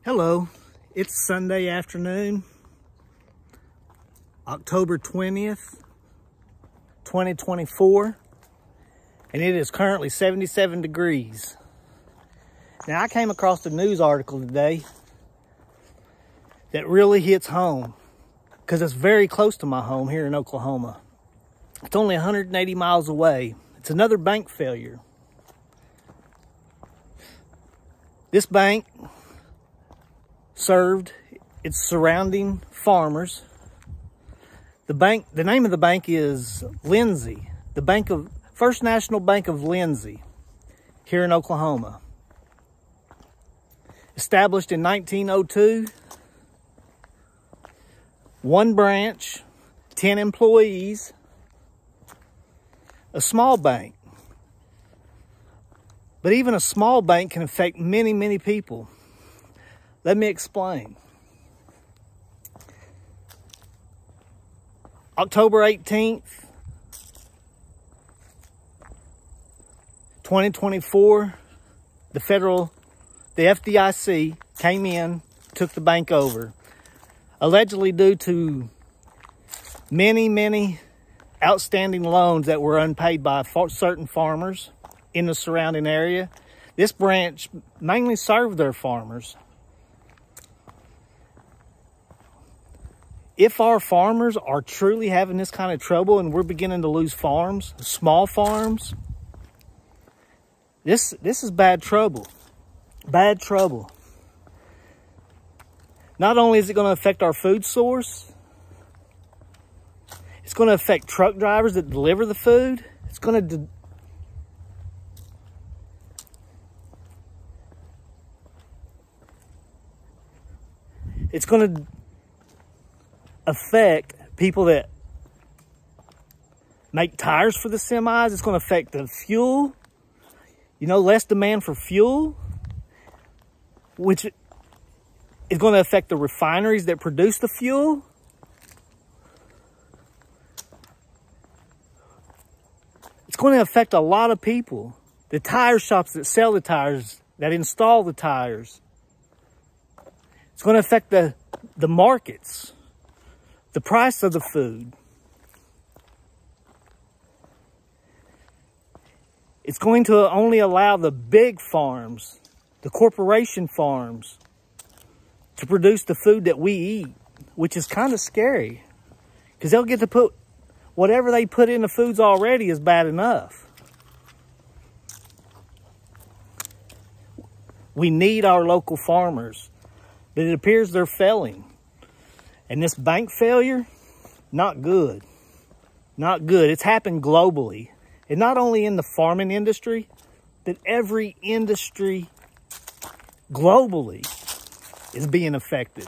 Hello, it's Sunday afternoon, October 20th, 2024, and it is currently 77 degrees. Now, I came across a news article today that really hits home because it's very close to my home here in Oklahoma. It's only 180 miles away. It's another bank failure. This bank served its surrounding farmers. The name of the bank is Lindsay, First National Bank of Lindsay, here in Oklahoma. Established in 1902, one branch, 10 employees, a small bank. But even a small bank can affect many, many people. Let me explain. October 18th, 2024, the FDIC came in, took the bank over, allegedly due to many, many outstanding loans that were unpaid by certain farmers in the surrounding area. This branch mainly served their farmers. If our farmers are truly having this kind of trouble and we're beginning to lose farms, small farms, this is bad trouble. Bad trouble. Not only is it going to affect our food source, it's going to affect truck drivers that deliver the food. It's going to affect people that make tires for the semis. It's going to affect the fuel. Less demand for fuel, which is going to affect the refineries that produce the fuel. It's going to affect a lot of people. The tire shops that sell the tires, that install the tires. It's going to affect the markets. The price of the food. It's going to only allow the big farms, the corporation farms, to produce the food that we eat, which is kind of scary because they'll get to put whatever they put in the foods already is bad enough. We need our local farmers, but it appears they're failing. And this bank failure, not good. Not good. It's happened globally. And not only in the farming industry, but every industry globally is being affected.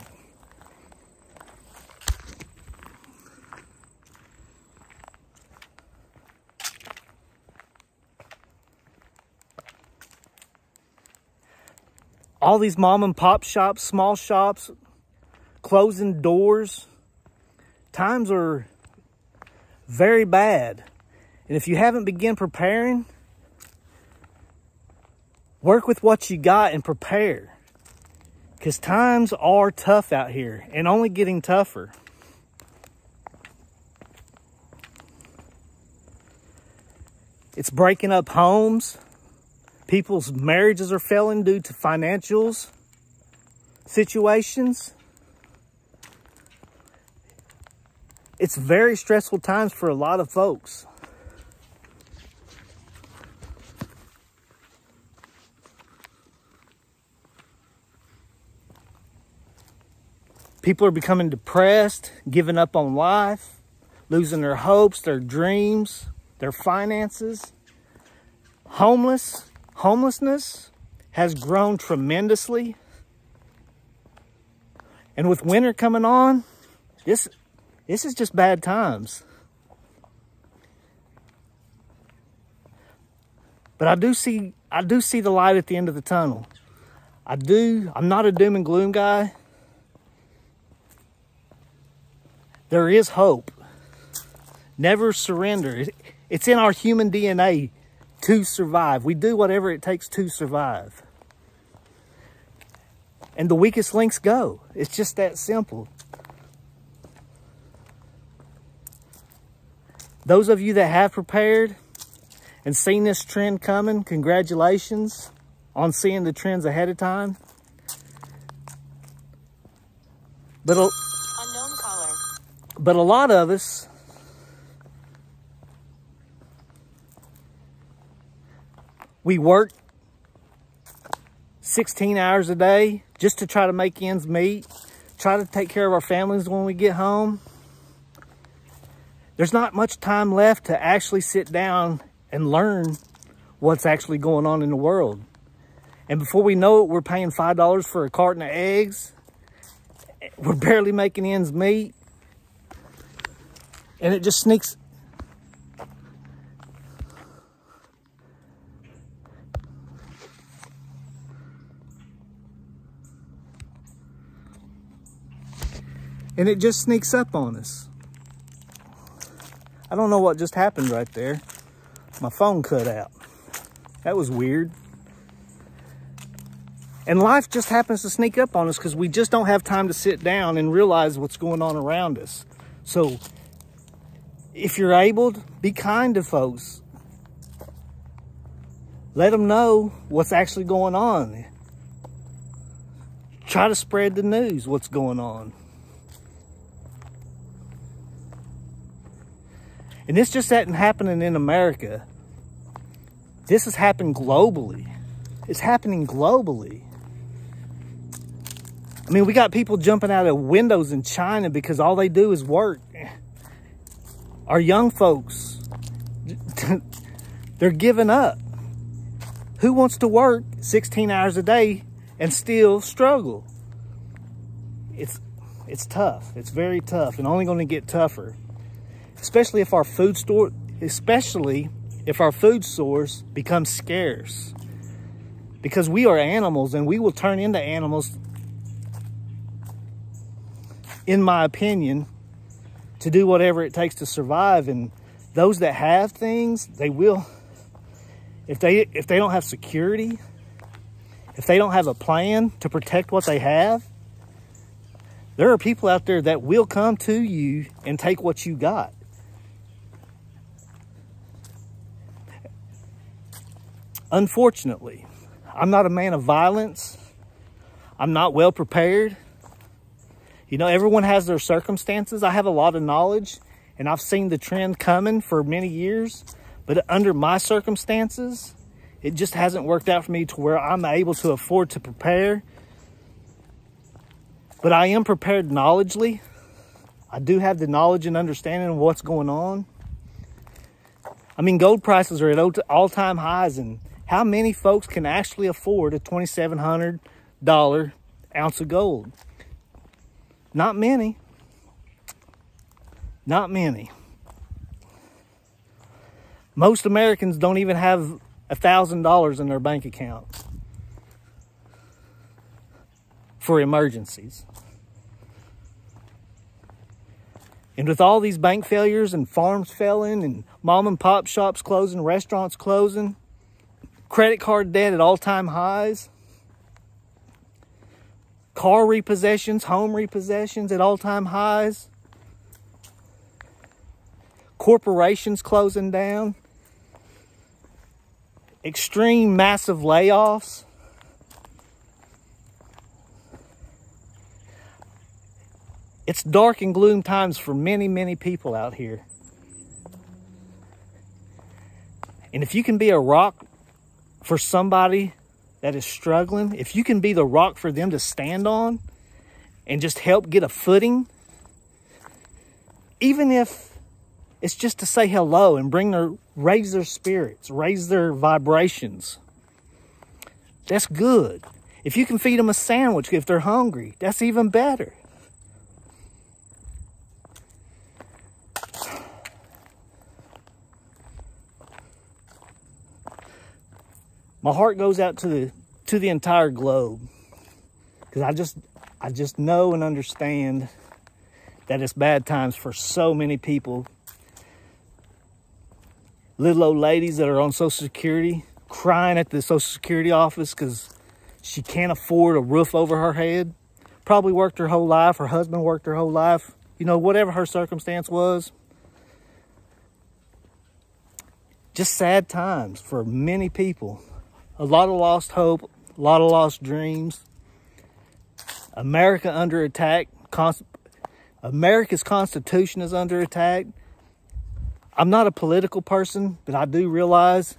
All these mom and pop shops, small shops, closing doors. Times are very bad. And if you haven't begun preparing, work with what you got and prepare. Because times are tough out here and only getting tougher. It's breaking up homes. People's marriages are failing due to financials, situations. It's very stressful times for a lot of folks. People are becoming depressed, giving up on life, losing their hopes, their dreams, their finances. Homelessness has grown tremendously. And with winter coming on, this is just bad times. But I do see the light at the end of the tunnel. I'm not a doom and gloom guy. There is hope. Never surrender. It's in our human DNA to survive. We do whatever it takes to survive. and the weakest links go. It's just that simple. Those of you that have prepared and seen this trend coming, congratulations on seeing the trends ahead of time. But unknown caller. But a lot of us, we work 16 hours a day just to try to make ends meet, try to take care of our families when we get home. There's not much time left to actually sit down and learn what's actually going on in the world. And before we know it, we're paying $5 for a carton of eggs. We're barely making ends meet. And it just sneaks. And it just sneaks up on us. I don't know what just happened right there. My phone cut out. That was weird. And life just happens to sneak up on us because we just don't have time to sit down and realize what's going on around us. So if you're able, be kind to folks. Let them know what's actually going on. Try to spread the news, what's going on. And this just isn't happening in America. This has happened globally. It's happening globally. I mean, we got people jumping out of windows in China because all they do is work. Our young folks, they're giving up. Who wants to work 16 hours a day and still struggle? It's tough. It's very tough and only going to get tougher. Especially if our food source becomes scarce. Because we are animals and we will turn into animals, in my opinion, to do whatever it takes to survive. And those that have things, they will, if they don't have security, if they don't have a plan to protect what they have, there are people out there that will come to you and take what you got. Unfortunately, I'm not a man of violence. I'm not well prepared. You know, everyone has their circumstances. I have a lot of knowledge, and I've seen the trend coming for many years. But under my circumstances, it just hasn't worked out for me to where I'm able to afford to prepare. But I am prepared knowledgeably. I do have the knowledge and understanding of what's going on. I mean, gold prices are at all-time highs, and how many folks can actually afford a $2,700 ounce of gold? Not many. Not many. Most Americans don't even have $1,000 in their bank account for emergencies. And with all these bank failures and farms failing and mom and pop shops closing, restaurants closing, credit card debt at all-time highs, car repossessions, home repossessions at all-time highs, corporations closing down, extreme massive layoffs. It's dark and gloom times for many, many people out here. And if you can be a rock for somebody that is struggling, if you can be the rock for them to stand on and just help get a footing, even if it's just to say hello and raise their spirits, raise their vibrations, that's good. If you can feed them a sandwich if they're hungry, that's even better. My heart goes out to the entire globe, because I just know and understand that it's bad times for so many people. Little old ladies that are on Social Security crying at the Social Security office because She can't afford a roof over her head. Probably worked her whole life. Her husband worked her whole life. You know, whatever her circumstance was. Just sad times for many people. A lot of lost hope, a lot of lost dreams. America under attack. America's Constitution is under attack. I'm not a political person, but I do realize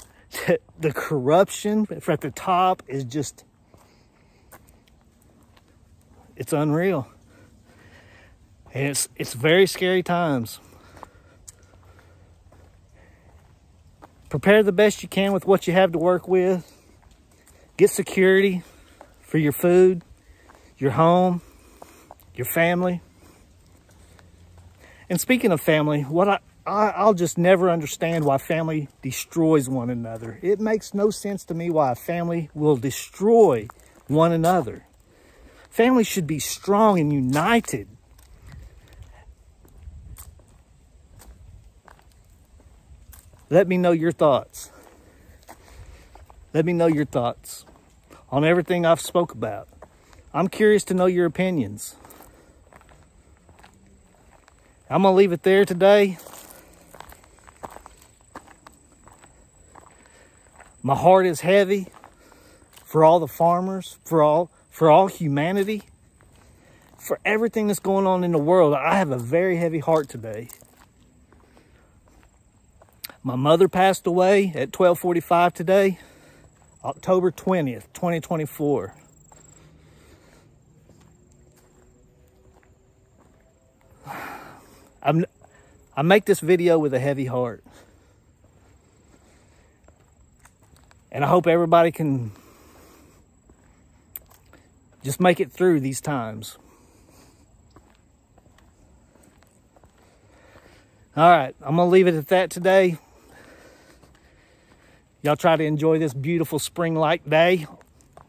that the corruption at the top is just, it's unreal. And it's very scary times. Prepare the best you can with what you have to work with. Get security for your food, your home, your family. And speaking of family, I'll just never understand why family destroys one another. It makes no sense to me why a family will destroy one another. Family should be strong and united. Let me know your thoughts. Let me know your thoughts on everything I've spoke about. I'm curious to know your opinions. I'm going to leave it there today. My heart is heavy for all the farmers, for all humanity, for everything that's going on in the world. I have a very heavy heart today. My mother passed away at 12:45 today, October 20th, 2024. I make this video with a heavy heart. And I hope everybody can just make it through these times. All right, I'm going to leave it at that today. Y'all try to enjoy this beautiful spring-like day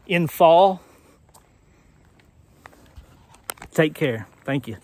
in fall. Take care. Thank you.